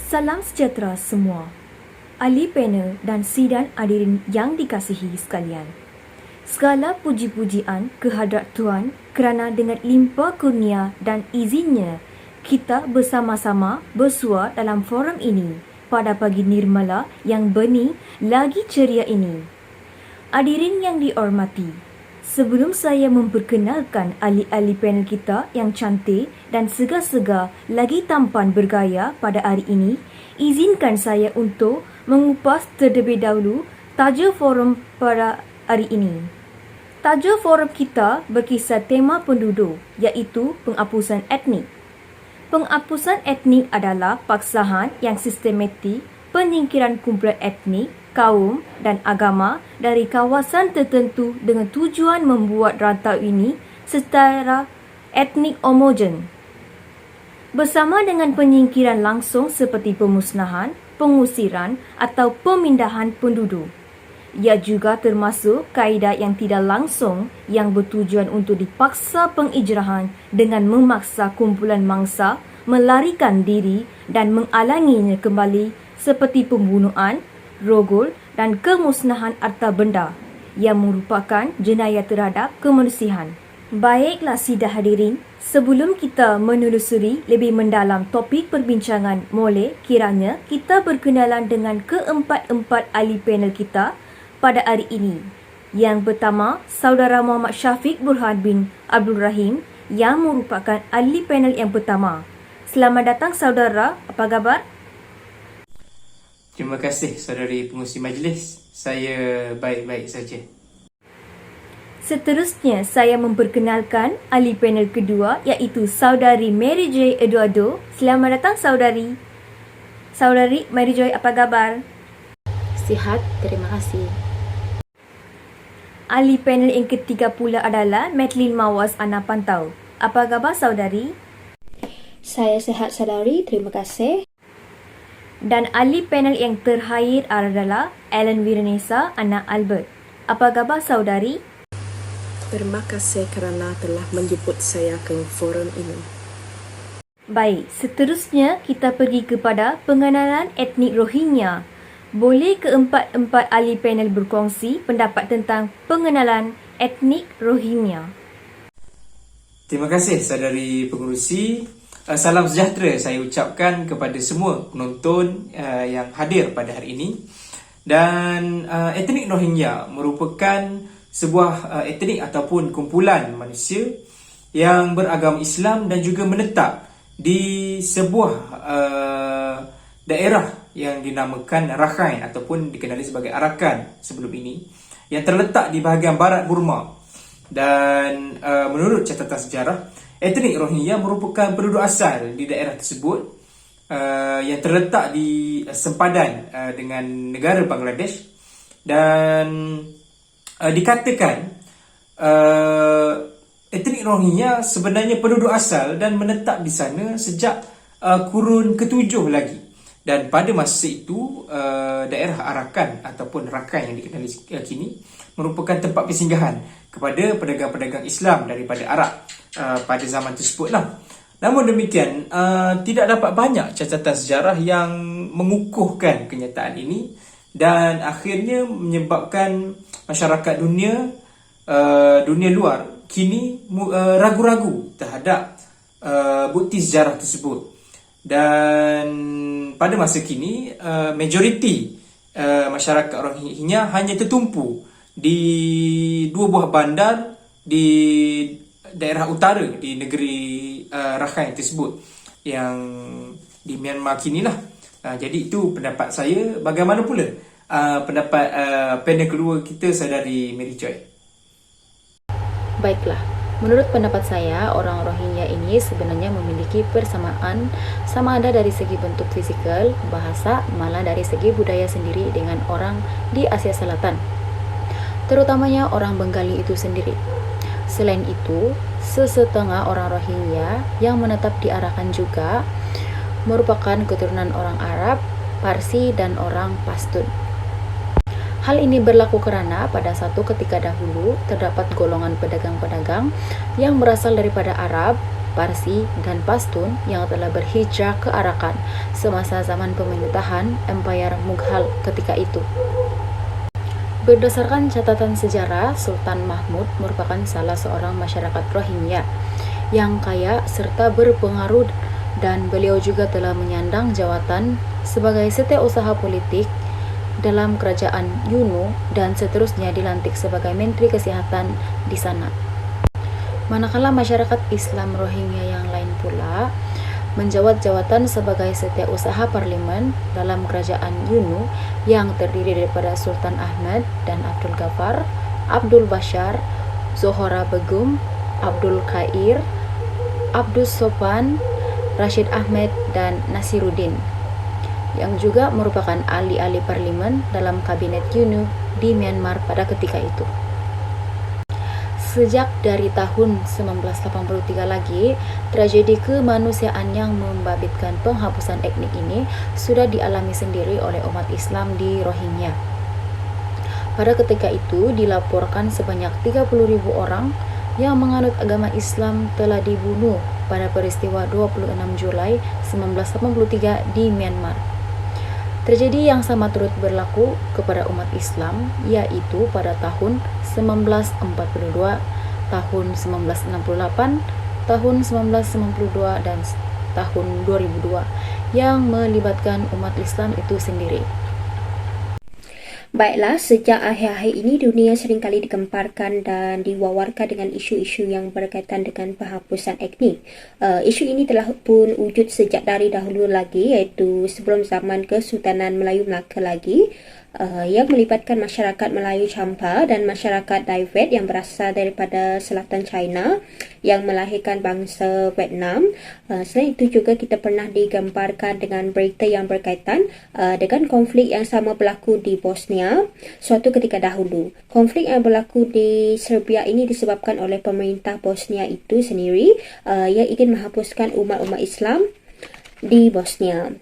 Salam sejahtera semua. Ahli panel dan sidang hadirin yang dikasihi sekalian. Segala puji-pujian kehadrat Tuhan kerana dengan limpah kurnia dan izinnya kita bersama-sama bersua dalam forum ini pada pagi nirmala yang benih lagi ceria ini. Hadirin yang dihormati, sebelum saya memperkenalkan ahli-ahli panel kita yang cantik dan segar-segar lagi tampan bergaya pada hari ini, izinkan saya untuk mengupas terlebih dahulu tajuk forum pada hari ini. Tajuk forum kita berkisar tema penduduk, iaitu penghapusan etnik. Penghapusan etnik adalah paksaan yang sistematik penyingkiran kumpulan etnik, kaum dan agama dari kawasan tertentu dengan tujuan membuat rantau ini secara etnik homogen. Bersama dengan penyingkiran langsung seperti pemusnahan, pengusiran atau pemindahan penduduk. Ia juga termasuk kaedah yang tidak langsung yang bertujuan untuk dipaksa pengijrahan dengan memaksa kumpulan mangsa melarikan diri dan menghalanginya kembali seperti pembunuhan, rogol dan kemusnahan harta benda yang merupakan jenayah terhadap kemanusiaan. Baiklah sidang hadirin, sebelum kita menelusuri lebih mendalam topik perbincangan, boleh kiranya kita berkenalan dengan keempat-empat ahli panel kita pada hari ini. Yang pertama, Saudara Muhammad Syafiq Burhan bin Abdul Rahim yang merupakan ahli panel yang pertama. Selamat datang saudara, apa khabar? Terima kasih saudari pengurusi majlis. Saya baik-baik saja. Seterusnya, saya memperkenalkan ahli panel kedua iaitu Saudari Mary Joy Eduardo. Selamat datang saudari. Saudari Mary Joy, apa khabar? Sihat, terima kasih. Ahli panel yang ketiga pula adalah Madeline Mawas Ana Pantau. Apa khabar saudari? Saya sehat saudari, terima kasih. Dan ahli panel yang terakhir adalah Ellen Virenesa Ana Albert. Apa khabar saudari? Terima kasih kerana telah menjemput saya ke forum ini. Baik, seterusnya kita pergi kepada pengenalan etnik Rohingya. Boleh keempat-empat ahli panel berkongsi pendapat tentang pengenalan etnik Rohingya. Terima kasih saudari pengurusi. Salam sejahtera saya ucapkan kepada semua penonton yang hadir pada hari ini. Dan etnik Rohingya merupakan sebuah etnik ataupun kumpulan manusia yang beragama Islam dan juga menetap di sebuah daerah yang dinamakan Rakhine ataupun dikenali sebagai Arakan sebelum ini, yang terletak di bahagian barat Burma. Dan menurut catatan sejarah, etnik Rohingya merupakan penduduk asal di daerah tersebut yang terletak di sempadan dengan negara Bangladesh. Dan dikatakan etnik Rohingya sebenarnya penduduk asal dan menetap di sana sejak kurun ke-7 lagi. Dan pada masa itu daerah Arakan ataupun Rakhine yang dikenali kini merupakan tempat persinggahan kepada pedagang-pedagang Islam daripada Arab pada zaman tersebutlah. Namun demikian, tidak dapat banyak catatan sejarah yang mengukuhkan kenyataan ini dan akhirnya menyebabkan masyarakat dunia luar kini ragu-ragu terhadap bukti sejarah tersebut. Dan pada masa kini, majoriti masyarakat Rohingya hanya tertumpu di dua buah bandar di daerah utara di negeri Rakhine tersebut yang di Myanmar kini lah. Jadi itu pendapat saya. Bagaimana pula pendapat panel kedua kita, saudari Mary Joy? Baiklah, menurut pendapat saya, orang Rohingya ini sebenarnya memiliki persamaan sama ada dari segi bentuk fisikal, bahasa, malah dari segi budaya sendiri dengan orang di Asia Selatan, terutamanya orang Bengali itu sendiri. Selain itu, sesetengah orang Rohingya yang menetap di Arakan juga merupakan keturunan orang Arab, Parsi, dan orang Pashtun. Hal ini berlaku karena pada satu ketika dahulu terdapat golongan pedagang-pedagang yang berasal daripada Arab Parsi, dan Pashtun yang telah berhijrah ke Arakan semasa zaman pemerintahan Empayar Mughal ketika itu. Berdasarkan catatan sejarah, Sultan Mahmud merupakan salah seorang masyarakat Rohingya yang kaya serta berpengaruh, dan beliau juga telah menyandang jawatan sebagai setiausaha politik dalam kerajaan UNO dan seterusnya dilantik sebagai Menteri Kesehatan di sana. Manakala masyarakat Islam Rohingya yang lain pula menjawat jawatan sebagai setiausaha parlimen dalam kerajaan UNO yang terdiri daripada Sultan Ahmad dan Abdul Ghaffar, Abdul Bashar, Zohra Begum, Abdul Khair, Abdus Sopan, Rashid Ahmed, dan Nasiruddin, yang juga merupakan ahli-ahli parlimen dalam kabinet UNO di Myanmar pada ketika itu. Sejak dari tahun 1983 lagi, tragedi kemanusiaan yang membabitkan penghapusan etnik ini sudah dialami sendiri oleh umat Islam di Rohingya. Pada ketika itu dilaporkan sebanyak 30.000 orang yang menganut agama Islam telah dibunuh pada peristiwa 26 Julai 1983 di Myanmar. Tragedi yang sama turut berlaku kepada umat Islam, yaitu pada tahun 1942, tahun 1968, tahun 1992, dan tahun 2002 yang melibatkan umat Islam itu sendiri. Baiklah, sejak akhir-akhir ini dunia seringkali digemparkan dan diwawarkan dengan isu-isu yang berkaitan dengan penghapusan etnik. Isu ini telah pun wujud sejak dari dahulu lagi, iaitu sebelum zaman Kesultanan Melayu Melaka lagi, yang melibatkan masyarakat Melayu Champa dan masyarakat Daewet yang berasal daripada selatan China yang melahirkan bangsa Vietnam. Selain itu juga kita pernah digemparkan dengan berita yang berkaitan dengan konflik yang sama berlaku di Bosnia suatu ketika dahulu. Konflik yang berlaku di Serbia ini disebabkan oleh pemerintah Bosnia itu sendiri yang ingin menghapuskan umat-umat Islam di Bosnia.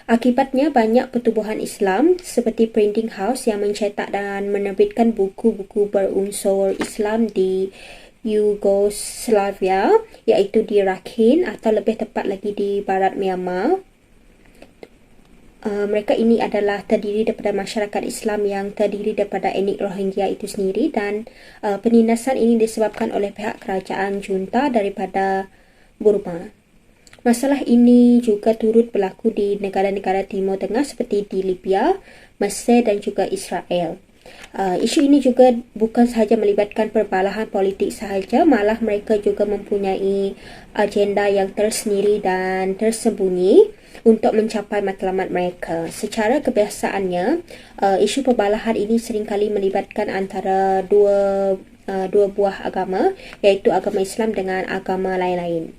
Akibatnya banyak pertubuhan Islam seperti printing house yang mencetak dan menerbitkan buku-buku berunsur Islam di Yugoslavia, iaitu di Rakhine atau lebih tepat lagi di barat Myanmar. Mereka ini adalah terdiri daripada masyarakat Islam yang terdiri daripada etnik Rohingya itu sendiri, dan penindasan ini disebabkan oleh pihak kerajaan junta daripada Burma. Masalah ini juga turut berlaku di negara-negara Timur Tengah seperti di Libya, Mesir dan juga Israel. Isu ini juga bukan sahaja melibatkan perbalahan politik sahaja, malah mereka juga mempunyai agenda yang tersendiri dan tersembunyi untuk mencapai matlamat mereka. Secara kebiasaannya, isu perbalahan ini seringkali melibatkan antara dua buah agama, iaitu agama Islam dengan agama lain-lain.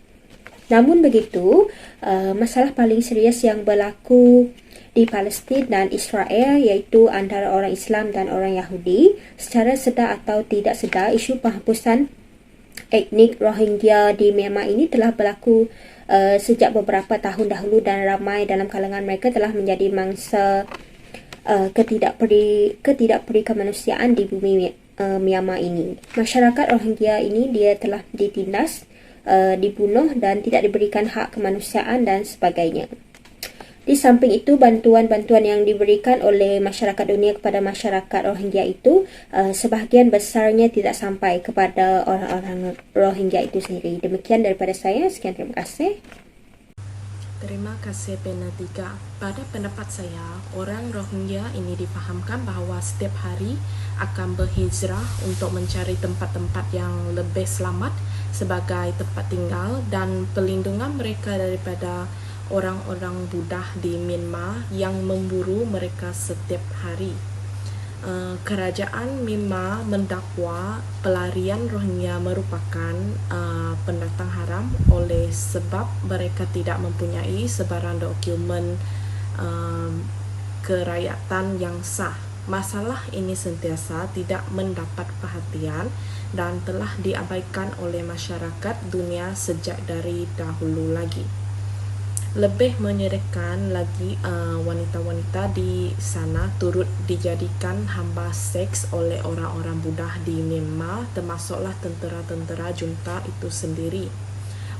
Namun begitu, masalah paling serius yang berlaku di Palestin dan Israel, iaitu antara orang Islam dan orang Yahudi, secara sedar atau tidak sedar, isu penghapusan etnik Rohingya di Myanmar ini telah berlaku sejak beberapa tahun dahulu, dan ramai dalam kalangan mereka telah menjadi mangsa ketidakperi kemanusiaan di bumi Myanmar ini. Masyarakat Rohingya ini dia telah ditindas, dibunuh dan tidak diberikan hak kemanusiaan dan sebagainya. Di samping itu, bantuan-bantuan yang diberikan oleh masyarakat dunia kepada masyarakat Rohingya itu sebahagian besarnya tidak sampai kepada orang-orang Rohingya itu sendiri. Demikian daripada saya. Sekian, terima kasih. Terima kasih panel 3. Pada pendapat saya, orang Rohingya ini difahamkan bahawa setiap hari akan berhijrah untuk mencari tempat-tempat yang lebih selamat sebagai tempat tinggal dan perlindungan mereka daripada orang-orang Buddha di Myanmar yang memburu mereka setiap hari. Kerajaan Myanmar mendakwa pelarian Rohingya merupakan pendatang haram oleh sebab mereka tidak mempunyai sebarang dokumen kerakyatan yang sah. Masalah ini sentiasa tidak mendapat perhatian dan telah diabaikan oleh masyarakat dunia sejak dari dahulu lagi. Lebih menyedihkan lagi, wanita-wanita di sana turut dijadikan hamba seks oleh orang-orang Buddha di Myanmar, termasuklah tentera-tentera junta itu sendiri.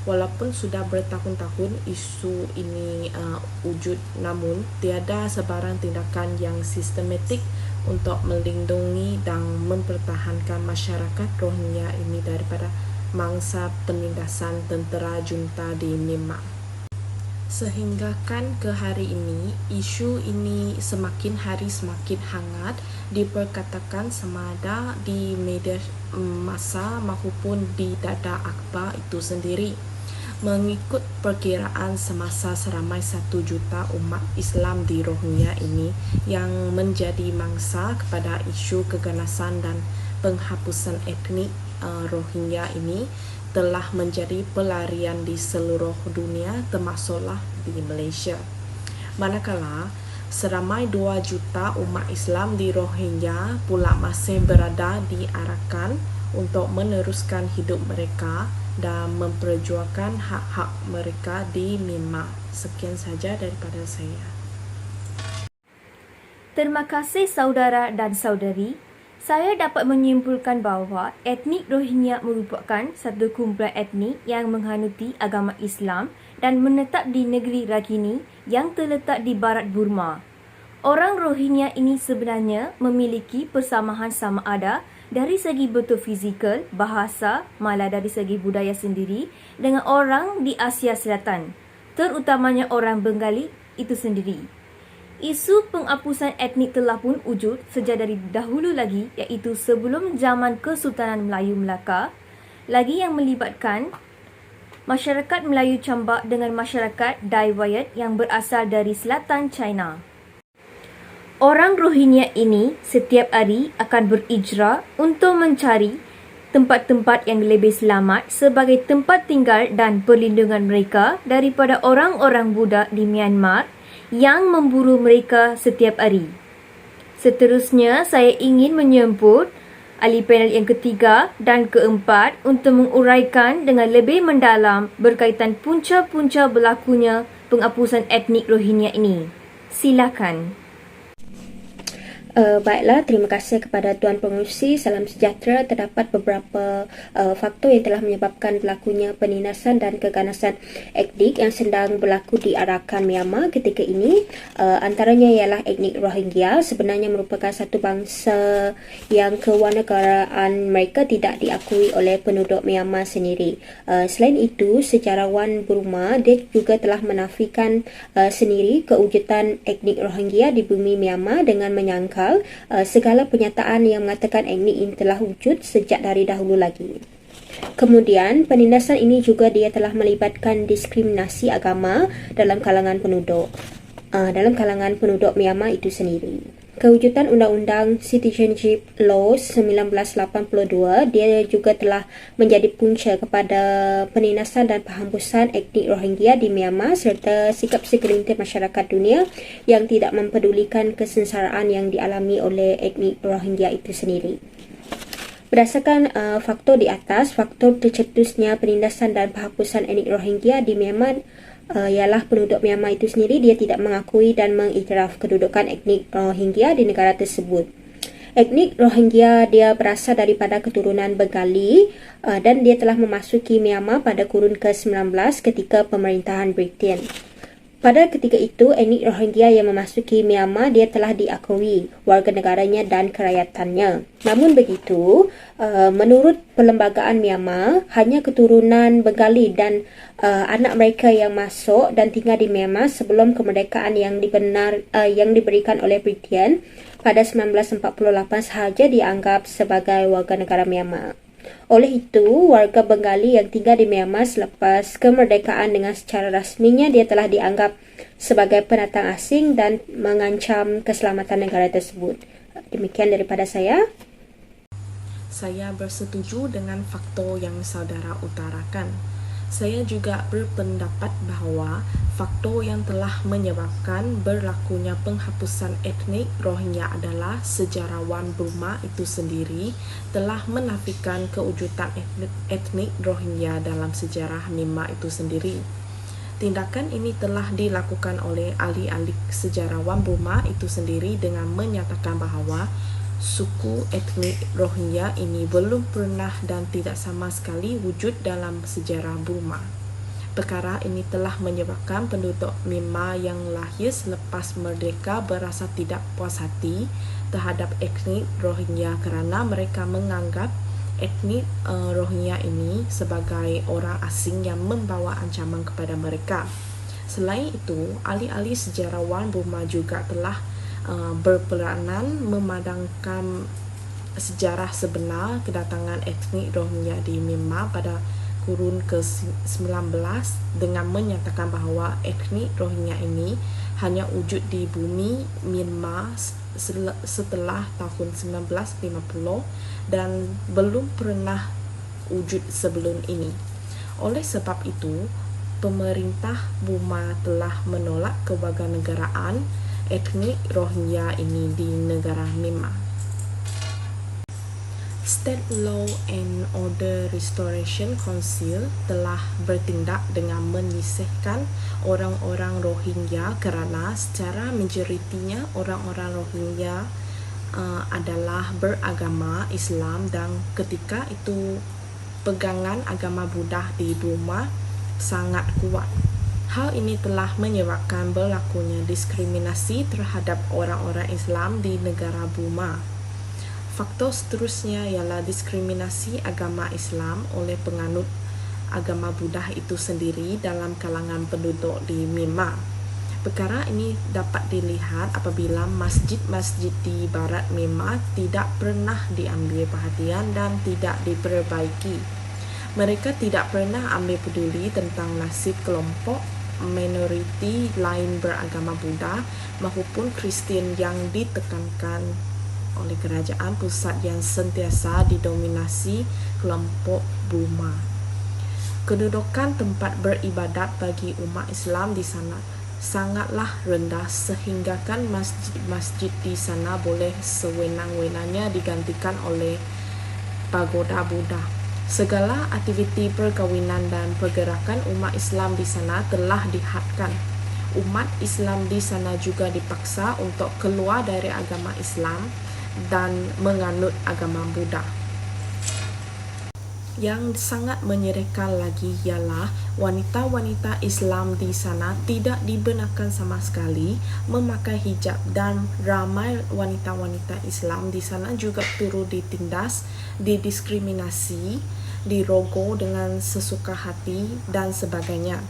Walaupun sudah bertahun-tahun isu ini wujud, namun tiada sebarang tindakan yang sistematik untuk melindungi dan mempertahankan masyarakat Rohingya ini daripada mangsa penindasan tentera junta di Myanmar. Sehinggakan ke hari ini, isu ini semakin hari semakin hangat diperkatakan sama ada di media massa maupun di dada akhbar itu sendiri. Mengikut perkiraan semasa seramai 1 juta umat Islam di Rohingya ini yang menjadi mangsa kepada isu keganasan dan penghapusan etnik Rohingya ini telah menjadi pelarian di seluruh dunia termasuklah di Malaysia. Manakala seramai 2 juta umat Islam di Rohingya pula masih berada di Arakan untuk meneruskan hidup mereka dan memperjuangkan hak-hak mereka di Myanmar. Sekian saja daripada saya. Terima kasih saudara dan saudari. Saya dapat menyimpulkan bahawa etnik Rohingya merupakan satu kumpulan etnik yang menghanuti agama Islam dan menetap di negeri Rakhine yang terletak di barat Burma. Orang Rohingya ini sebenarnya memiliki persamaan sama ada dari segi bentuk fizikal, bahasa, malah dari segi budaya sendiri dengan orang di Asia Selatan, terutamanya orang Bengali itu sendiri. Isu penghapusan etnik telah pun wujud sejak dari dahulu lagi, iaitu sebelum zaman Kesultanan Melayu Melaka, lagi yang melibatkan masyarakat Melayu Cambak dengan masyarakat Daiwayat yang berasal dari selatan China. Orang Rohingya ini setiap hari akan berijrah untuk mencari tempat-tempat yang lebih selamat sebagai tempat tinggal dan perlindungan mereka daripada orang-orang budak di Myanmar yang memburu mereka setiap hari. Seterusnya, saya ingin menyebut ahli panel yang ketiga dan keempat untuk menguraikan dengan lebih mendalam berkaitan punca-punca berlakunya penghapusan etnik Rohingya ini. Silakan. Baiklah, terima kasih kepada Tuan Pengerusi. Salam sejahtera. Terdapat beberapa faktor yang telah menyebabkan berlakunya penindasan dan keganasan etnik yang sedang berlaku di Arakan, Myanmar ketika ini. Antaranya ialah etnik Rohingya sebenarnya merupakan satu bangsa yang kewarganegaraan mereka tidak diakui oleh penduduk Myanmar sendiri. Selain itu, sejarawan Burma dia juga telah menafikan sendiri kewujudan etnik Rohingya di bumi Myanmar dengan menyangkal segala pernyataan yang mengatakan etnik ini telah wujud sejak dari dahulu lagi. Kemudian, penindasan ini juga dia telah melibatkan diskriminasi agama dalam kalangan penduduk Myanmar itu sendiri. Kewujudan Undang-Undang Citizenship Law 1982 dia juga telah menjadi punca kepada penindasan dan penghapusan etnik Rohingya di Myanmar serta sikap segelintir masyarakat dunia yang tidak mempedulikan kesengsaraan yang dialami oleh etnik Rohingya itu sendiri. Berdasarkan faktor di atas, faktor tercetusnya penindasan dan penghapusan etnik Rohingya di Myanmar ialah penduduk Myanmar itu sendiri dia tidak mengakui dan mengiktiraf kedudukan etnik Rohingya di negara tersebut. Etnik Rohingya dia berasal daripada keturunan Bengali dan dia telah memasuki Myanmar pada kurun ke-19 ketika pemerintahan Britain. Pada ketika itu, etnik Rohingya yang memasuki Myanmar dia telah diakui warga negaranya dan kerajaatannya. Namun begitu, menurut Perlembagaan Myanmar, hanya keturunan Bengali dan anak mereka yang masuk dan tinggal di Myanmar sebelum kemerdekaan yang diberikan oleh Britain pada 1948 sahaja dianggap sebagai warga negara Myanmar. Oleh itu, warga Bengali yang tinggal di Myanmar selepas kemerdekaan dengan secara rasminya dia telah dianggap sebagai pendatang asing dan mengancam keselamatan negara tersebut. Demikian daripada saya. Saya bersetuju dengan faktor yang saudara utarakan. Saya juga berpendapat bahawa faktor yang telah menyebabkan berlakunya penghapusan etnik Rohingya adalah sejarawan Burma itu sendiri telah menafikan kewujudan etnik Rohingya dalam sejarah Myanmar itu sendiri. Tindakan ini telah dilakukan oleh ahli-ahli sejarawan Burma itu sendiri dengan menyatakan bahawa suku etnik Rohingya ini belum pernah dan tidak sama sekali wujud dalam sejarah Burma. Perkara ini telah menyebabkan penduduk Myanmar yang lahir selepas merdeka berasa tidak puas hati terhadap etnik Rohingya kerana mereka menganggap etnik Rohingya ini sebagai orang asing yang membawa ancaman kepada mereka. Selain itu, ahli-ahli sejarawan Burma juga telah berperanan memadamkan sejarah sebenar kedatangan etnik Rohingya di Myanmar pada kurun ke-19 dengan menyatakan bahawa etnik Rohingya ini hanya wujud di bumi Myanmar setelah tahun 1950 dan belum pernah wujud sebelum ini. Oleh sebab itu, pemerintah Burma telah menolak kewarganegaraan etnik Rohingya ini di negara Myanmar. State Law and Order Restoration Council telah bertindak dengan menyisihkan orang-orang Rohingya kerana secara majoritinya orang-orang Rohingya adalah beragama Islam dan ketika itu pegangan agama Buddha di Burma sangat kuat. Hal ini telah menyebabkan berlakunya diskriminasi terhadap orang-orang Islam di negara Burma. Faktor seterusnya ialah diskriminasi agama Islam oleh penganut agama Buddha itu sendiri dalam kalangan penduduk di Myanmar. Perkara ini dapat dilihat apabila masjid-masjid di barat Myanmar tidak pernah diambil perhatian dan tidak diperbaiki. Mereka tidak pernah ambil peduli tentang nasib kelompok minoriti lain beragama Buddha maupun Kristian yang ditekankan oleh kerajaan pusat yang sentiasa didominasi kelompok Burma. Kedudukan tempat beribadat bagi umat Islam di sana sangatlah rendah sehinggakan masjid-masjid di sana boleh sewenang-wenangnya digantikan oleh pagoda Buddha. Segala aktiviti perkahwinan dan pergerakan umat Islam di sana telah dihadkan. Umat Islam di sana juga dipaksa untuk keluar dari agama Islam dan menganut agama Buddha. Yang sangat menyedihkan lagi ialah wanita-wanita Islam di sana tidak dibenarkan sama sekali memakai hijab dan ramai wanita-wanita Islam di sana juga turut ditindas, didiskriminasi, dirogoh dengan sesuka hati dan sebagainya.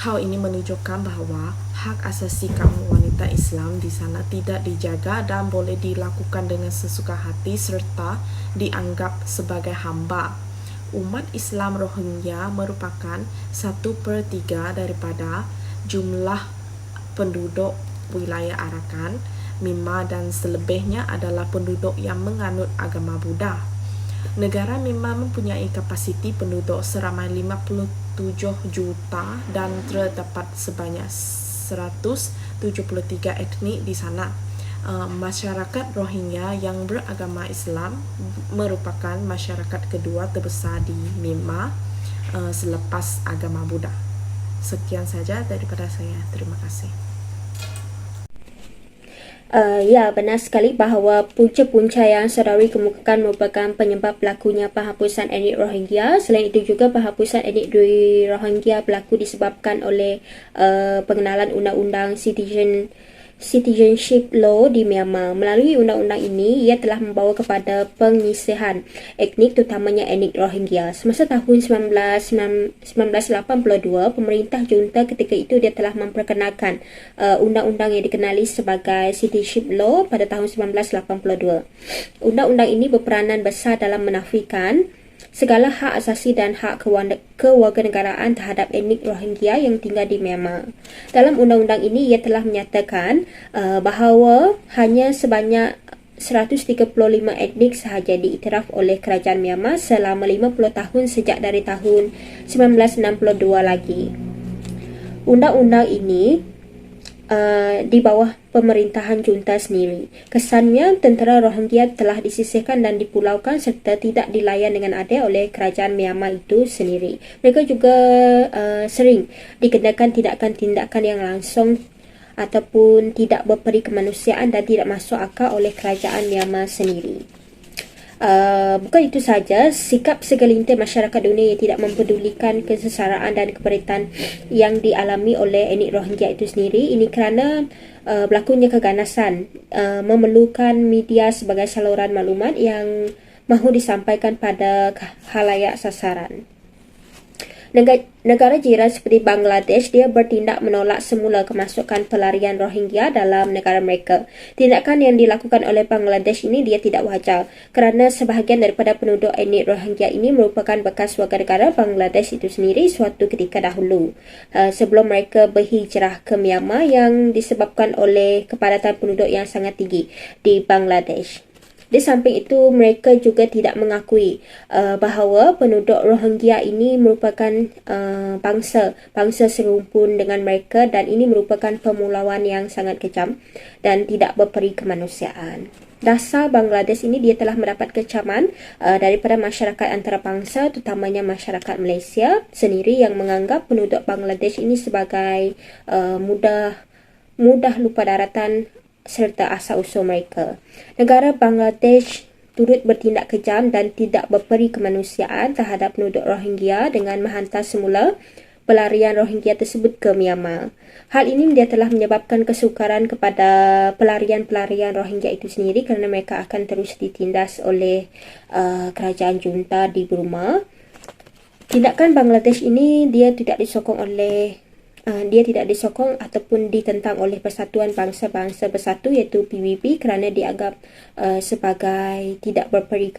Hal ini menunjukkan bahawa hak asasi kaum wanita Islam di sana tidak dijaga dan boleh dilakukan dengan sesuka hati serta dianggap sebagai hamba. Umat Islam Rohingya merupakan 1/3 daripada jumlah penduduk wilayah Arakan, Myanmar dan selebihnya adalah penduduk yang menganut agama Buddha. Negara Myanmar mempunyai kapasiti penduduk seramai 57 juta dan terdapat sebanyak 173 etnik di sana. Masyarakat Rohingya yang beragama Islam merupakan masyarakat kedua terbesar di Myanmar selepas agama Buddha. Sekian saja daripada saya. Terima kasih. Ya, benar sekali bahawa punca-punca yang saudari kemukakan merupakan penyebab berlakunya penghapusan etnik Rohingya. Selain itu juga penghapusan etnik Rohingya berlaku disebabkan oleh pengenalan undang-undang Citizenship Law di Myanmar. Melalui undang-undang ini, ia telah membawa kepada penyisihan etnik terutamanya etnik Rohingya. Semasa tahun 1982, pemerintah junta ketika itu dia telah memperkenalkan undang-undang yang dikenali sebagai Citizenship Law pada tahun 1982. Undang-undang ini berperanan besar dalam menafikan segala hak asasi dan hak kewarganegaraan terhadap etnik Rohingya yang tinggal di Myanmar. Dalam undang-undang ini, ia telah menyatakan bahawa hanya sebanyak 135 etnik sahaja diiktiraf oleh kerajaan Myanmar selama 50 tahun sejak dari tahun 1962 lagi. Undang-undang ini di bawah pemerintahan junta sendiri. Kesannya, tentera Rohingya telah disisihkan dan dipulaukan serta tidak dilayan dengan adil oleh kerajaan Myanmar itu sendiri. Mereka juga sering dikenakan tindakan-tindakan yang langsung ataupun tidak berperi kemanusiaan dan tidak masuk akal oleh kerajaan Myanmar sendiri. Bukan itu saja, sikap segelintir masyarakat dunia yang tidak mempedulikan kesengsaraan dan keperitan yang dialami oleh etnik Rohingya itu sendiri, ini kerana berlakunya keganasan memerlukan media sebagai saluran maklumat yang mahu disampaikan pada khalayak sasaran. Negara jiran seperti Bangladesh, dia bertindak menolak semula kemasukan pelarian Rohingya dalam negara mereka. Tindakan yang dilakukan oleh Bangladesh ini dia tidak wajar kerana sebahagian daripada penduduk etnik Rohingya ini merupakan bekas warga negara Bangladesh itu sendiri suatu ketika dahulu, sebelum mereka berhijrah ke Myanmar yang disebabkan oleh kepadatan penduduk yang sangat tinggi di Bangladesh. Di samping itu, mereka juga tidak mengakui bahawa penduduk Rohingya ini merupakan bangsa serumpun dengan mereka, dan ini merupakan pemulauan yang sangat kejam dan tidak berperi kemanusiaan. Dasar Bangladesh ini dia telah mendapat kecaman daripada masyarakat antarabangsa, terutamanya masyarakat Malaysia sendiri yang menganggap penduduk Bangladesh ini sebagai mudah lupa daratan serta asal-usul mereka. Negara Bangladesh turut bertindak kejam dan tidak berperi kemanusiaan terhadap penduduk Rohingya dengan menghantar semula pelarian Rohingya tersebut ke Myanmar. Hal ini dia telah menyebabkan kesukaran kepada pelarian-pelarian Rohingya itu sendiri kerana mereka akan terus ditindas oleh kerajaan junta di Burma. Tindakan Bangladesh ini dia tidak disokong ataupun ditentang oleh Persatuan Bangsa-Bangsa Bersatu iaitu PBB kerana dianggap sebagai tidak berperi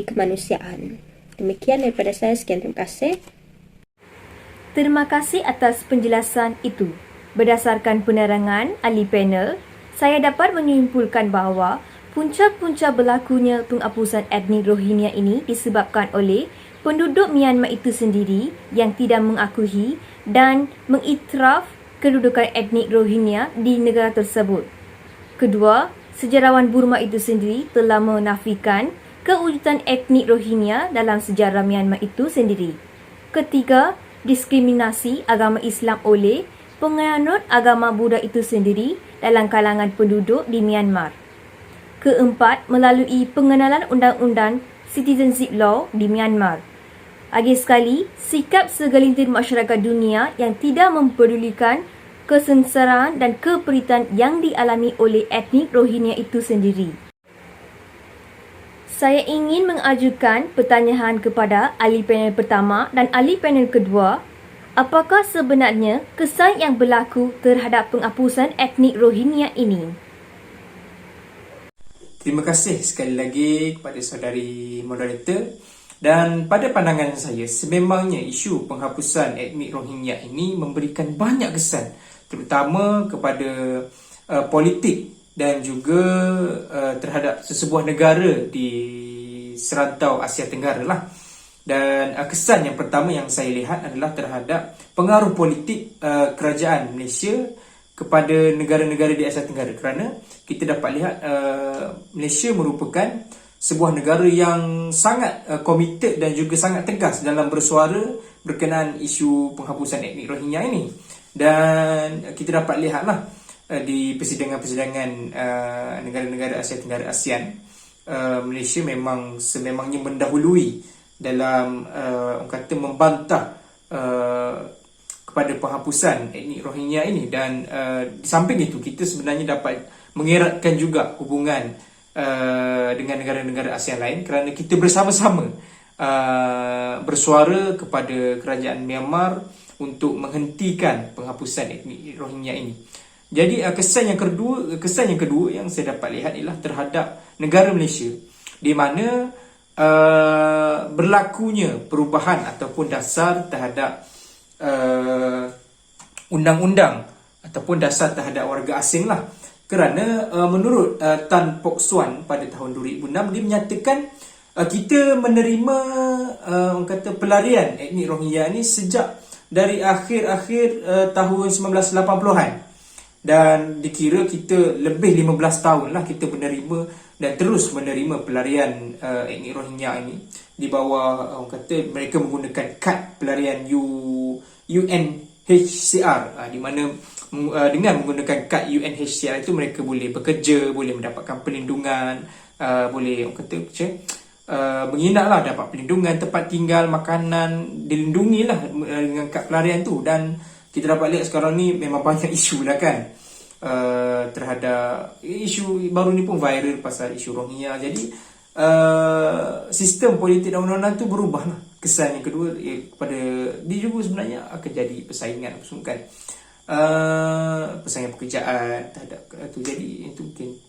kemanusiaan. Demikian daripada saya. Sekian, terima kasih. Terima kasih atas penjelasan itu. Berdasarkan penerangan ahli panel, saya dapat menyimpulkan bahawa punca-punca berlakunya penghapusan etnik Rohingya ini disebabkan oleh penduduk Myanmar itu sendiri yang tidak mengakui dan mengiktiraf kedudukan etnik Rohingya di negara tersebut. Kedua, sejarawan Burma itu sendiri telah menafikan kewujudan etnik Rohingya dalam sejarah Myanmar itu sendiri. Ketiga, diskriminasi agama Islam oleh penganut agama Buddha itu sendiri dalam kalangan penduduk di Myanmar. Keempat, melalui pengenalan undang-undang Citizenship Law di Myanmar. Lagi sekali, sikap segelintir masyarakat dunia yang tidak mempedulikan kesengsaraan dan keperitan yang dialami oleh etnik Rohingya itu sendiri. Saya ingin mengajukan pertanyaan kepada ahli panel pertama dan ahli panel kedua. Apakah sebenarnya kesan yang berlaku terhadap penghapusan etnik Rohingya ini? Terima kasih sekali lagi kepada saudari moderator. Dan pada pandangan saya, sememangnya isu penghapusan etnik Rohingya ini memberikan banyak kesan, terutama kepada politik dan juga terhadap sesebuah negara di serantau Asia Tenggara lah. Dan kesan yang pertama yang saya lihat adalah terhadap pengaruh politik kerajaan Malaysia kepada negara-negara di Asia Tenggara, kerana kita dapat lihat Malaysia merupakan sebuah negara yang sangat komited dan juga sangat tegas dalam bersuara berkenaan isu penghapusan etnik Rohingya ini. Dan kita dapat lihatlah di persidangan-persidangan negara-negara Asia Tenggara ASEAN, Malaysia memang sememangnya mendahului dalam orang kata membantah kepada penghapusan etnik Rohingya ini. Dan di samping itu, kita sebenarnya dapat mengeratkan juga hubungan dengan negara-negara ASEAN lain kerana kita bersama-sama bersuara kepada kerajaan Myanmar untuk menghentikan penghapusan etnik Rohingya ini. Jadi kesan yang kedua yang saya dapat lihat ialah terhadap negara Malaysia, di mana berlakunya perubahan ataupun dasar terhadap undang-undang ataupun dasar terhadap warga asing lah. Kerana menurut Tan Pok Suan pada tahun 2006, dia menyatakan kita menerima orang kata pelarian etnik Rohingya ni sejak dari akhir-akhir tahun 1980-an. Dan dikira kita lebih 15 tahun lah kita menerima dan terus menerima pelarian etnik Rohingya ini di bawah orang kata mereka menggunakan kad pelarian UNHCR, di mana dengan menggunakan kad UNHCR itu mereka boleh bekerja, boleh mendapatkan perlindungan, boleh orang kata menginap lah, dapat perlindungan, tempat tinggal, makanan, dilindungi lah dengan kad pelarian tu. Dan kita dapat lihat sekarang ni memang banyak isu lah kan, terhadap isu baru ni pun viral pasal isu Rohingya. Jadi sistem politik dan undang-undang tu berubah lah. Kesan yang kedua kepada dia juga sebenarnya akan jadi persaingan apa semua kan, persaingan pekerjaan terhadap tu. Jadi itu mungkin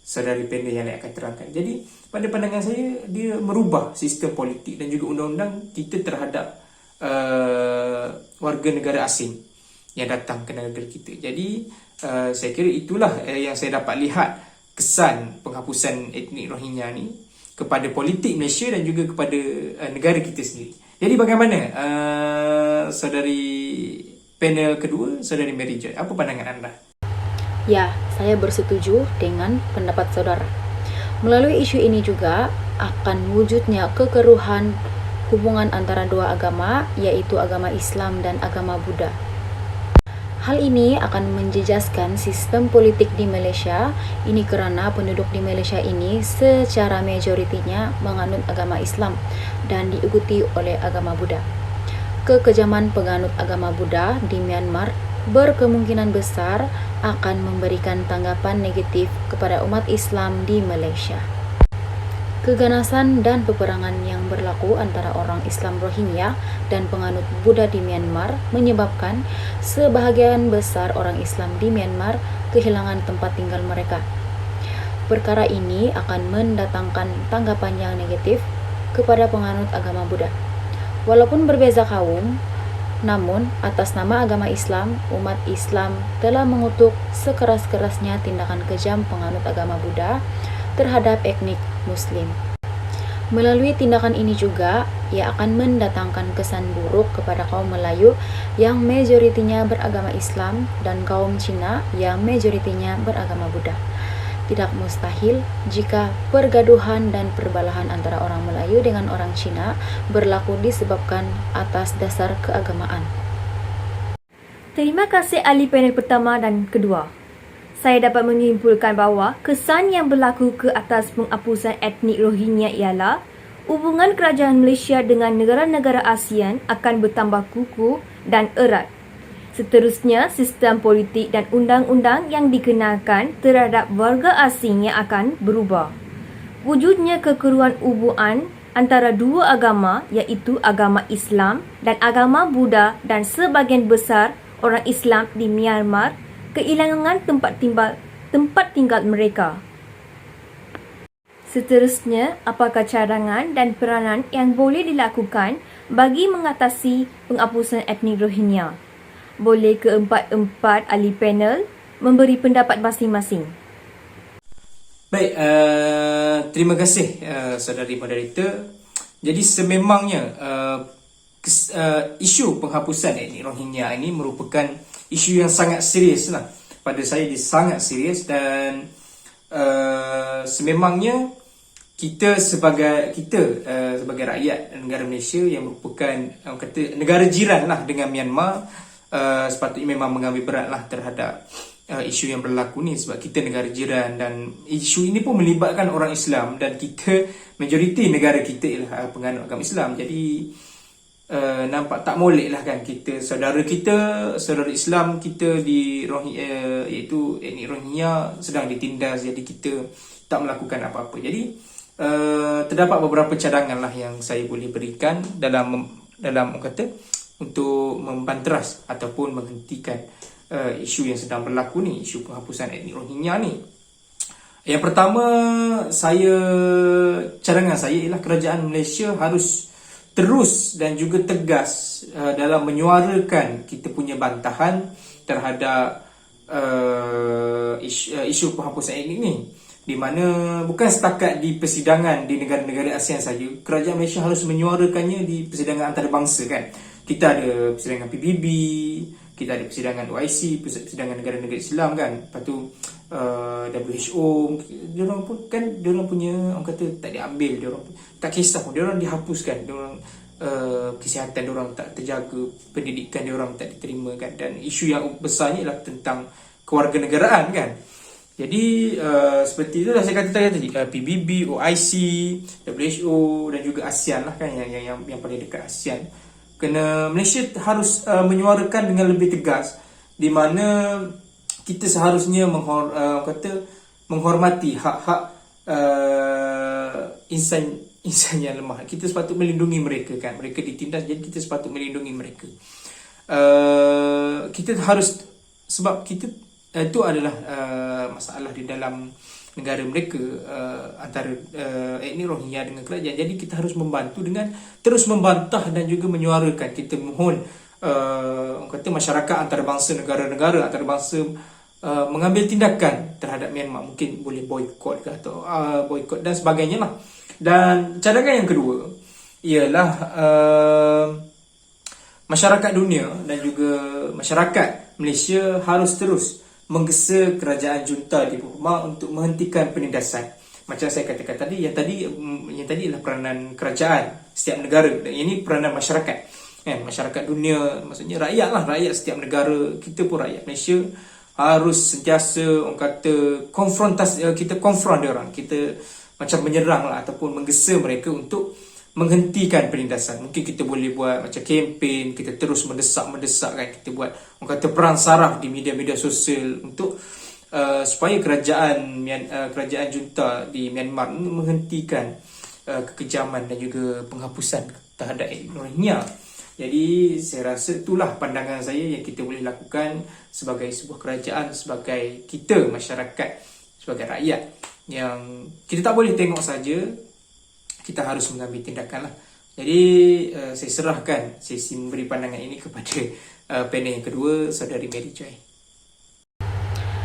saudari panel yang akan terangkan. Jadi pada pandangan saya, dia merubah sistem politik dan juga undang-undang kita terhadap warga negara asing yang datang ke negara kita. Jadi saya kira itulah yang saya dapat lihat kesan penghapusan etnik Rohingya ni kepada politik Malaysia dan juga kepada negara kita sendiri. Jadi bagaimana saudari panel kedua, saudari Mary Joy, apa pandangan anda? Ya, saya bersetuju dengan pendapat saudara. Melalui isu ini juga akan wujudnya kekeruhan hubungan antara dua agama, yaitu agama Islam dan agama Buddha. Hal ini akan menjejaskan sistem politik di Malaysia. Ini kerana penduduk di Malaysia ini secara majoritinya menganut agama Islam dan diikuti oleh agama Buddha. Kekejaman penganut agama Buddha di Myanmar berkemungkinan besar akan memberikan tanggapan negatif kepada umat Islam di Malaysia. Keganasan dan peperangan yang berlaku antara orang Islam Rohingya dan penganut Buddha di Myanmar menyebabkan sebahagian besar orang Islam di Myanmar kehilangan tempat tinggal mereka. Perkara ini akan mendatangkan tanggapan yang negatif kepada penganut agama Buddha. Walaupun berbeza kaum, namun atas nama agama Islam, umat Islam telah mengutuk sekeras-kerasnya tindakan kejam penganut agama Buddha terhadap etnik Muslim. Melalui tindakan ini juga, ia akan mendatangkan kesan buruk kepada kaum Melayu yang majoritinya beragama Islam dan kaum Cina yang majoritinya beragama Buddha. Tidak mustahil jika pergaduhan dan perbalahan antara orang Melayu dengan orang Cina berlaku disebabkan atas dasar keagamaan. Terima kasih ahli panel pertama dan kedua. Saya dapat menyimpulkan bahawa kesan yang berlaku ke atas penghapusan etnik Rohingya ialah hubungan kerajaan Malaysia dengan negara-negara ASEAN akan bertambah kukuh dan erat. Seterusnya, sistem politik dan undang-undang yang dikenakan terhadap warga asing yang akan berubah. Wujudnya kekeruhan hubungan antara dua agama, iaitu agama Islam dan agama Buddha, dan sebahagian besar orang Islam di Myanmar kehilangan tempat tinggal mereka. Seterusnya, apakah cadangan dan peranan yang boleh dilakukan bagi mengatasi penghapusan etnik Rohingya? Boleh keempat-empat ahli panel memberi pendapat masing-masing. Baik, terima kasih saudari moderator. Jadi sememangnya isu penghapusan etnik Rohingya ini merupakan isu yang sangat serius lah. Pada saya dia sangat serius dan sememangnya kita sebagai rakyat negara Malaysia yang merupakan negara jiran lah dengan Myanmar, sepatutnya memang mengambil berat lah terhadap isu yang berlaku ni, sebab kita negara jiran dan isu ini pun melibatkan orang Islam dan kita majoriti negara kita ialah penganut agama Islam. Jadi nampak tak molek lah kan, saudara Islam kita di Rohingya, iaitu etnik Rohingya sedang ditindas, jadi kita tak melakukan apa-apa. Jadi terdapat beberapa cadangan lah yang saya boleh berikan dalam untuk membanteras ataupun menghentikan isu yang sedang berlaku ni, isu penghapusan etnik Rohingya ni. Yang pertama, cadangan saya ialah kerajaan Malaysia harus terus dan juga tegas dalam menyuarakan kita punya bantahan terhadap isu penghapusan etnik ni, di mana bukan setakat di persidangan di negara-negara ASEAN saja, kerajaan Malaysia harus menyuarakannya di persidangan antarabangsa kan. Kita ada persidangan PBB, kita ada persidangan OIC, persidangan negara-negara Islam kan. Lepas tu WHO, diorang pun kan, diorang punya, orang kata tak diambil, diorang tak kisah pun, diorang dihapuskan, diorang kesihatan diorang tak terjaga, pendidikan diorang tak diterima kan. Dan isu yang besarnya ialah tentang kewarganegaraan kan. Jadi seperti itulah saya kata tadi, PBB, OIC, WHO dan juga ASEAN lah kan, yang paling dekat ASEAN. Kena Malaysia harus menyuarakan dengan lebih tegas, di mana kita seharusnya menghormati hak-hak insan yang lemah. Kita sepatut melindungi mereka kan. Mereka ditindas, jadi kita sepatut melindungi mereka. Kita harus, sebab kita itu adalah masalah di dalam negara mereka, antara etnik Rohingya dengan kerajaan. Jadi kita harus membantu dengan terus membantah dan juga menyuarakan. Kita mohon masyarakat antarabangsa, negara-negara antarabangsa mengambil tindakan terhadap Myanmar. Mungkin boleh boykot ke atau boykot dan sebagainya lah. Dan cadangan yang kedua ialah masyarakat dunia dan juga masyarakat Malaysia harus terus menggesa kerajaan junta di Burma untuk menghentikan penindasan. Macam saya katakan tadi, yang tadi ialah peranan kerajaan setiap negara, dan ini peranan masyarakat. Masyarakat dunia, maksudnya rakyat setiap negara, kita pun rakyat Malaysia harus sentiasa konfrontasi, kita konfront dia orang, kita macam menyerang lah ataupun menggesa mereka untuk menghentikan penindasan. Mungkin kita boleh buat macam kempen, kita terus mendesak kan, kita buat perang saraf di media-media sosial untuk supaya kerajaan junta di Myanmar menghentikan kekejaman dan juga penghapusan terhadap Rohingya. Jadi saya rasa itulah pandangan saya yang kita boleh lakukan sebagai sebuah kerajaan, sebagai kita masyarakat, sebagai rakyat, yang kita tak boleh tengok saja, kita harus mengambil tindakan lah. Jadi saya serahkan sesi memberi pandangan ini kepada panel yang kedua, Saudari Mary Joy.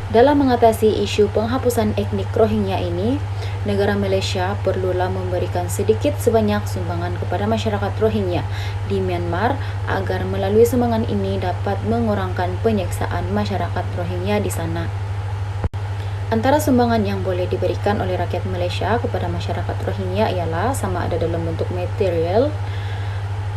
Dalam mengatasi isu penghapusan etnik Rohingya ini, negara Malaysia perlulah memberikan sedikit sebanyak sumbangan kepada masyarakat Rohingya di Myanmar agar melalui sumbangan ini dapat mengurangkan penyiksaan masyarakat Rohingya di sana. Antara sumbangan yang boleh diberikan oleh rakyat Malaysia kepada masyarakat Rohingya ialah sama ada dalam bentuk material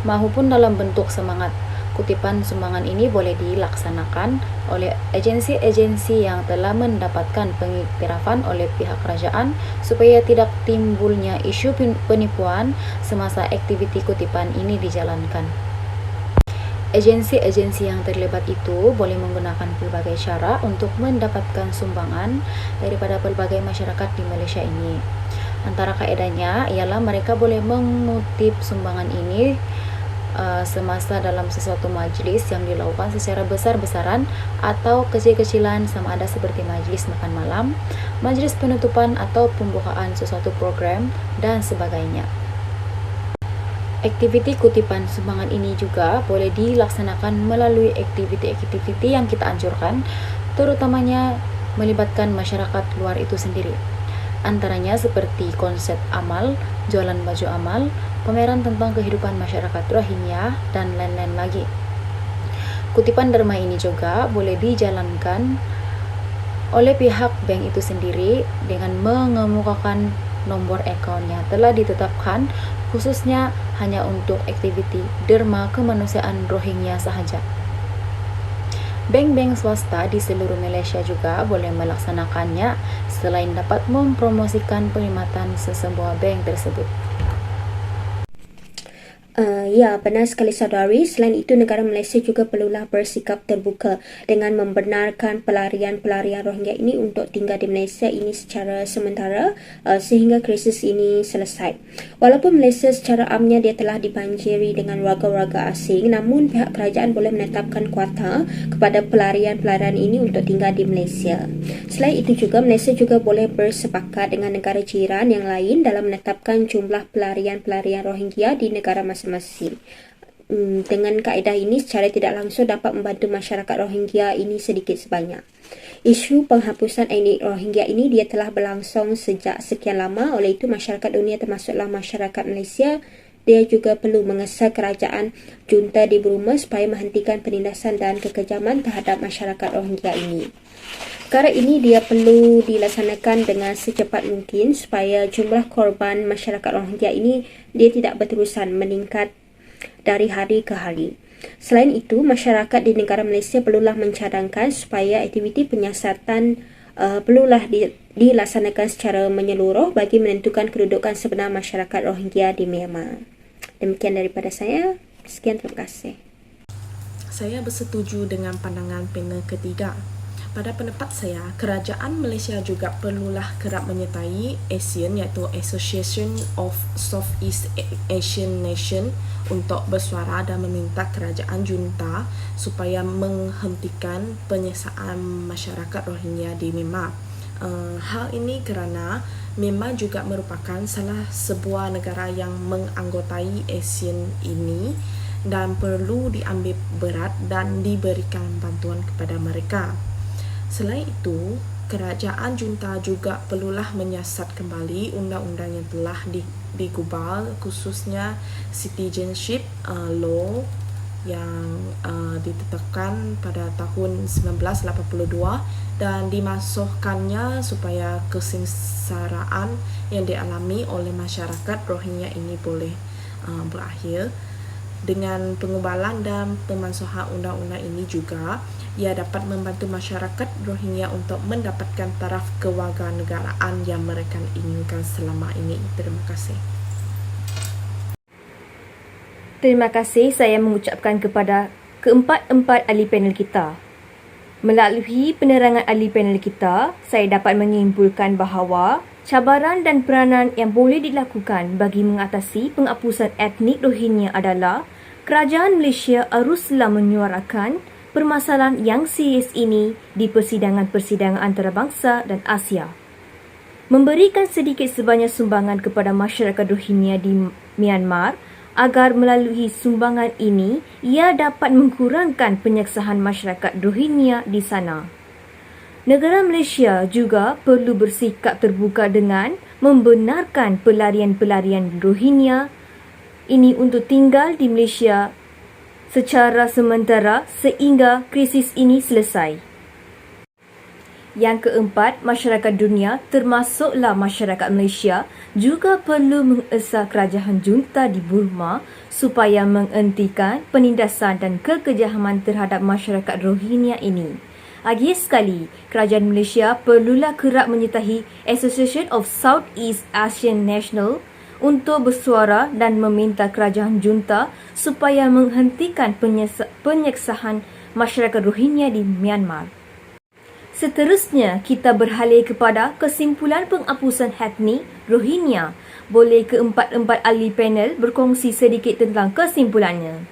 maupun dalam bentuk semangat. Kutipan sumbangan ini boleh dilaksanakan oleh agensi-agensi yang telah mendapatkan pengiktirafan oleh pihak kerajaan supaya tidak timbulnya isu penipuan semasa aktiviti kutipan ini dijalankan. Agensi-agensi yang terlibat itu boleh menggunakan pelbagai cara untuk mendapatkan sumbangan daripada pelbagai masyarakat di Malaysia ini. Antara kaedahnya ialah mereka boleh mengutip sumbangan ini semasa dalam sesuatu majlis yang dilakukan secara besar-besaran atau kecil-kecilan, sama ada seperti majlis makan malam, majlis penutupan atau pembukaan sesuatu program dan sebagainya. Aktiviti kutipan sumbangan ini juga boleh dilaksanakan melalui aktiviti-aktiviti yang kita anjurkan, terutamanya melibatkan masyarakat luar itu sendiri. Antaranya seperti konsep amal, jualan baju amal, pameran tentang kehidupan masyarakat Rohingya, dan lain-lain lagi. Kutipan derma ini juga boleh dijalankan oleh pihak bank itu sendiri dengan mengemukakan nomor akaun yang telah ditetapkan khususnya hanya untuk aktiviti derma kemanusiaan Rohingya sahaja. Bank-bank swasta di seluruh Malaysia juga boleh melaksanakannya selain dapat mempromosikan perkhidmatan sesebuah bank tersebut. Ya, benar sekali saudari. Selain itu, negara Malaysia juga perlulah bersikap terbuka dengan membenarkan pelarian-pelarian Rohingya ini untuk tinggal di Malaysia ini secara sementara sehingga krisis ini selesai. Walaupun Malaysia secara amnya dia telah dibanjiri dengan warga-warga asing, namun pihak kerajaan boleh menetapkan kuota kepada pelarian-pelarian ini untuk tinggal di Malaysia. Selain itu juga, Malaysia juga boleh bersepakat dengan negara jiran yang lain dalam menetapkan jumlah pelarian-pelarian Rohingya di negara masing-masing. Dengan kaedah ini secara tidak langsung dapat membantu masyarakat Rohingya ini sedikit sebanyak. Isu penghapusan etnik Rohingya ini dia telah berlangsung sejak sekian lama, oleh itu masyarakat dunia termasuklah masyarakat Malaysia dia juga perlu mengesah kerajaan junta di Burma supaya menghentikan penindasan dan kekejaman terhadap masyarakat Rohingya ini. Perkara ini dia perlu dilaksanakan dengan secepat mungkin supaya jumlah korban masyarakat Rohingya ini dia tidak berterusan meningkat dari hari ke hari. Selain itu, masyarakat di negara Malaysia perlulah mencadangkan supaya aktiviti penyiasatan perlulah dilaksanakan secara menyeluruh bagi menentukan kedudukan sebenar masyarakat Rohingya di Myanmar. Demikian daripada saya. Sekian, terima kasih. Saya bersetuju dengan pandangan panel ketiga. Pada pendapat saya, kerajaan Malaysia juga perlulah kerap menyertai ASEAN iaitu Association of Southeast Asian Nation untuk bersuara dan meminta kerajaan junta supaya menghentikan penyiksaan masyarakat Rohingya di Myanmar. Hal ini kerana Myanmar juga merupakan salah sebuah negara yang menganggotai ASEAN ini dan perlu diambil berat dan diberikan bantuan kepada mereka. Selain itu, kerajaan junta juga perlulah menyiasat kembali undang-undang yang telah digubal, khususnya Citizenship Law yang ditetapkan pada tahun 1982 dan dimasukkannya supaya kesengsaraan yang dialami oleh masyarakat Rohingya ini boleh berakhir. Dengan pengubalan dan pemansuhan undang-undang ini juga, ia dapat membantu masyarakat Rohingya untuk mendapatkan taraf kewarganegaraan yang mereka inginkan selama ini. Terima kasih. Terima kasih saya mengucapkan kepada keempat-empat ahli panel kita. Melalui penerangan ahli panel kita, saya dapat menyimpulkan bahawa cabaran dan peranan yang boleh dilakukan bagi mengatasi penghapusan etnik Rohingya adalah kerajaan Malaysia haruslah menyuarakan permasalahan yang serius ini di persidangan-persidangan antarabangsa dan Asia. Memberikan sedikit sebanyak sumbangan kepada masyarakat Rohingya di Myanmar agar melalui sumbangan ini ia dapat mengurangkan penyiksaan masyarakat Rohingya di sana. Negara Malaysia juga perlu bersikap terbuka dengan membenarkan pelarian-pelarian Rohingya ini untuk tinggal di Malaysia secara sementara sehingga krisis ini selesai. Yang keempat, masyarakat dunia termasuklah masyarakat Malaysia juga perlu mengesah kerajaan junta di Burma supaya menghentikan penindasan dan kekejahaman terhadap masyarakat Rohingya ini. Lagi sekali, kerajaan Malaysia perlulah kerap menyertai Association of Southeast Asian National untuk bersuara dan meminta kerajaan junta supaya menghentikan penyiksaan masyarakat Rohingya di Myanmar. Seterusnya, kita beralih kepada kesimpulan penghapusan etnik Rohingya. Boleh keempat-empat ahli panel berkongsi sedikit tentang kesimpulannya?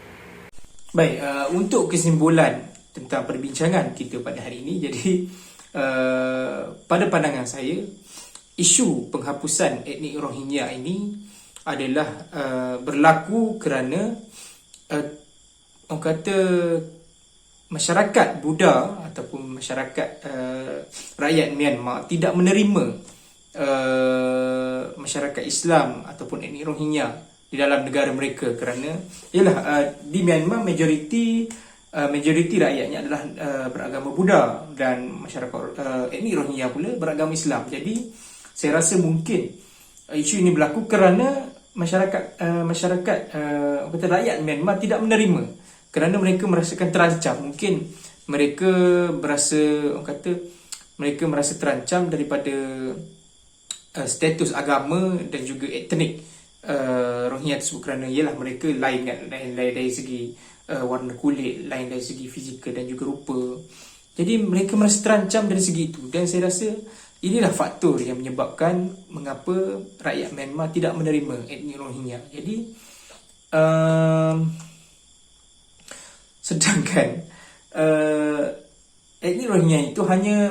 Baik, untuk kesimpulan tentang perbincangan kita pada hari ini, jadi pada pandangan saya, isu penghapusan etnik Rohingya ini adalah berlaku kerana orang kata masyarakat Buddha ataupun masyarakat rakyat Myanmar tidak menerima masyarakat Islam ataupun etnik Rohingya di dalam negara mereka kerana di Myanmar majoriti rakyatnya adalah beragama Buddha dan masyarakat etnik Rohingya pula beragama Islam. Jadi saya rasa mungkin isu ini berlaku kerana masyarakat rakyat Myanmar tidak menerima kerana mereka merasakan terancam. Mungkin mereka merasa terancam daripada status agama dan juga etnik Rohingya tersebut kerana mereka lain dari segi warna kulit, lain dari segi fizikal dan juga rupa. Jadi mereka merasa terancam dari segi itu, dan saya rasa inilah faktor yang menyebabkan mengapa rakyat Myanmar tidak menerima etnik Rohingya. Jadi sedangkan etnik Rohingya itu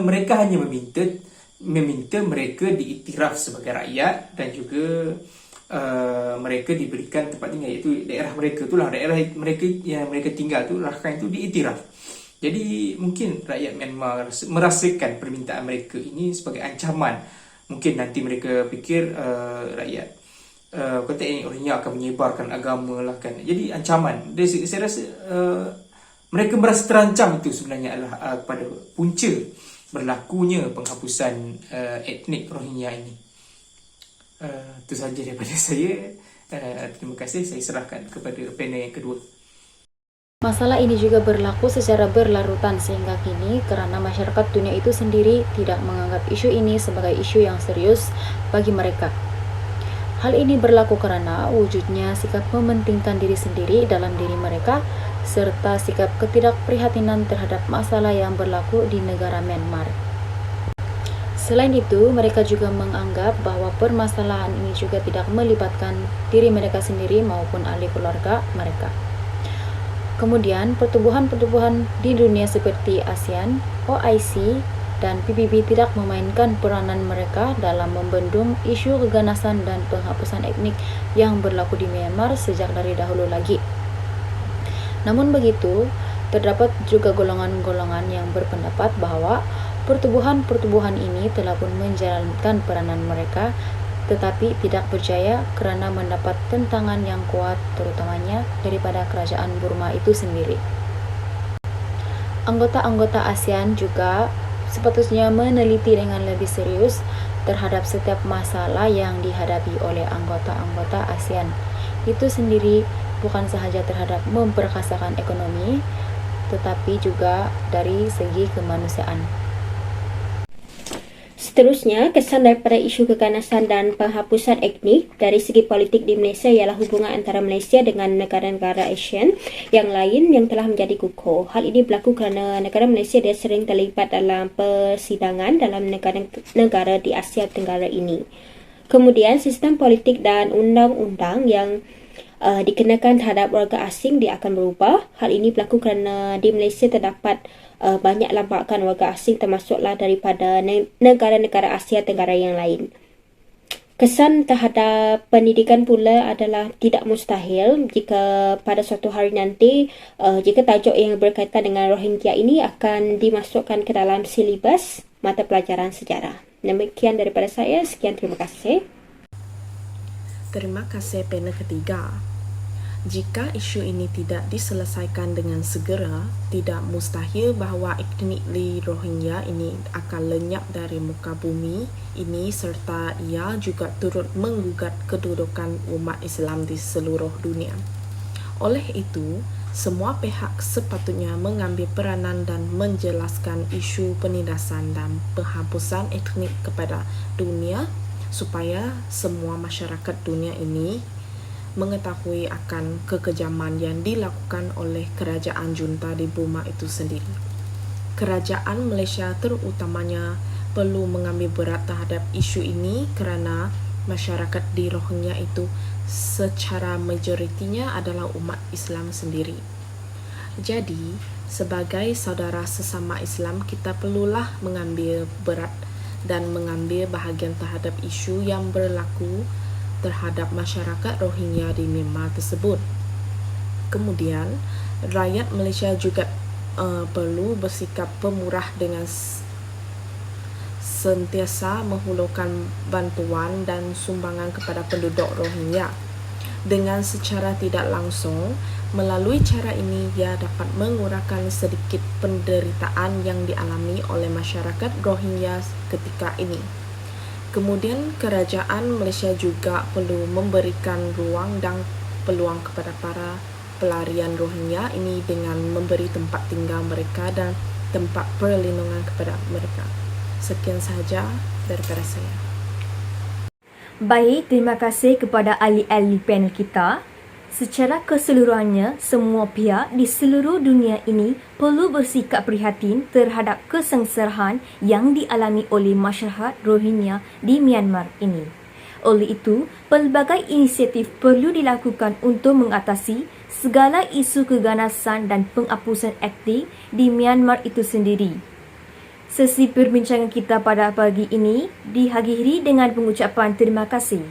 mereka hanya meminta mereka diiktiraf sebagai rakyat dan juga mereka diberikan tempat tinggal, iaitu daerah mereka itulah, daerah mereka yang mereka tinggal tu rakan itu diiktiraf. Jadi mungkin rakyat Myanmar merasakan permintaan mereka ini sebagai ancaman. Mungkin nanti mereka fikir rakyat kata etnik Rohingya akan menyebarkan agama lah kan. Jadi ancaman. Saya rasa mereka merasa terancam, itu sebenarnya adalah pada punca berlakunya penghapusan etnik Rohingya ini. Itu sahaja daripada saya. Terima kasih, saya serahkan kepada panel yang kedua. Masalah ini juga berlaku secara berlarutan sehingga kini kerana masyarakat dunia itu sendiri tidak menganggap isu ini sebagai isu yang serius bagi mereka. Hal ini berlaku kerana wujudnya sikap mementingkan diri sendiri dalam diri mereka serta sikap ketidakprihatinan terhadap masalah yang berlaku di negara Myanmar. Selain itu, mereka juga menganggap bahawa permasalahan ini juga tidak melibatkan diri mereka sendiri maupun ahli keluarga mereka. Kemudian, pertubuhan-pertubuhan di dunia seperti ASEAN, OIC, dan PBB tidak memainkan peranan mereka dalam membendung isu keganasan dan penghapusan etnik yang berlaku di Myanmar sejak dari dahulu lagi. Namun begitu, terdapat juga golongan-golongan yang berpendapat bahawa pertubuhan-pertubuhan ini telah pun menjalankan peranan mereka tetapi tidak berjaya kerana mendapat tentangan yang kuat terutamanya daripada kerajaan Burma itu sendiri. Anggota-anggota ASEAN juga sepatutnya meneliti dengan lebih serius terhadap setiap masalah yang dihadapi oleh anggota-anggota ASEAN. Itu sendiri bukan sahaja terhadap memperkasakan ekonomi, tetapi juga dari segi kemanusiaan. Seterusnya, kesan daripada isu keganasan dan penghapusan etnik dari segi politik di Malaysia ialah hubungan antara Malaysia dengan negara-negara ASEAN yang lain yang telah menjadi kukuh. Hal ini berlaku kerana negara Malaysia dia sering terlibat dalam persidangan dalam negara-negara di Asia Tenggara ini. Kemudian, sistem politik dan undang-undang yang dikenakan terhadap warga asing dia akan berubah. Hal ini berlaku kerana di Malaysia terdapat banyak lambakan warga asing termasuklah daripada negara-negara Asia Tenggara yang lain. Kesan terhadap pendidikan pula adalah tidak mustahil jika pada suatu hari nanti jika tajuk yang berkaitan dengan Rohingya ini akan dimasukkan ke dalam silibus mata pelajaran sejarah. Demikian daripada saya. Sekian, terima kasih. Terima kasih panel ketiga. Jika isu ini tidak diselesaikan dengan segera, tidak mustahil bahawa etnik Rohingya ini akan lenyap dari muka bumi ini serta ia juga turut menggugat kedudukan umat Islam di seluruh dunia. Oleh itu, semua pihak sepatutnya mengambil peranan dan menjelaskan isu penindasan dan penghapusan etnik kepada dunia supaya semua masyarakat dunia ini mengetahui akan kekejaman yang dilakukan oleh kerajaan junta di Burma itu sendiri. Kerajaan Malaysia terutamanya perlu mengambil berat terhadap isu ini kerana masyarakat di Rohingya itu secara majoritinya adalah umat Islam sendiri. Jadi, sebagai saudara sesama Islam, kita perlulah mengambil berat dan mengambil bahagian terhadap isu yang berlaku terhadap masyarakat Rohingya di Myanmar tersebut. Kemudian, rakyat Malaysia juga perlu bersikap pemurah dengan sentiasa menghulurkan bantuan dan sumbangan kepada penduduk Rohingya. Dengan secara tidak langsung, melalui cara ini ia dapat mengurangkan sedikit penderitaan yang dialami oleh masyarakat Rohingya ketika ini. Kemudian, kerajaan Malaysia juga perlu memberikan ruang dan peluang kepada para pelarian Rohingya ini dengan memberi tempat tinggal mereka dan tempat perlindungan kepada mereka. Sekian sahaja daripada saya. Baik, terima kasih kepada ahli-ahli panel kita. Secara keseluruhannya, semua pihak di seluruh dunia ini perlu bersikap prihatin terhadap kesengsarahan yang dialami oleh masyarakat Rohingya di Myanmar ini. Oleh itu, pelbagai inisiatif perlu dilakukan untuk mengatasi segala isu keganasan dan penghapusan etnik di Myanmar itu sendiri. Sesi perbincangan kita pada pagi ini diakhiri dengan pengucapan terima kasih.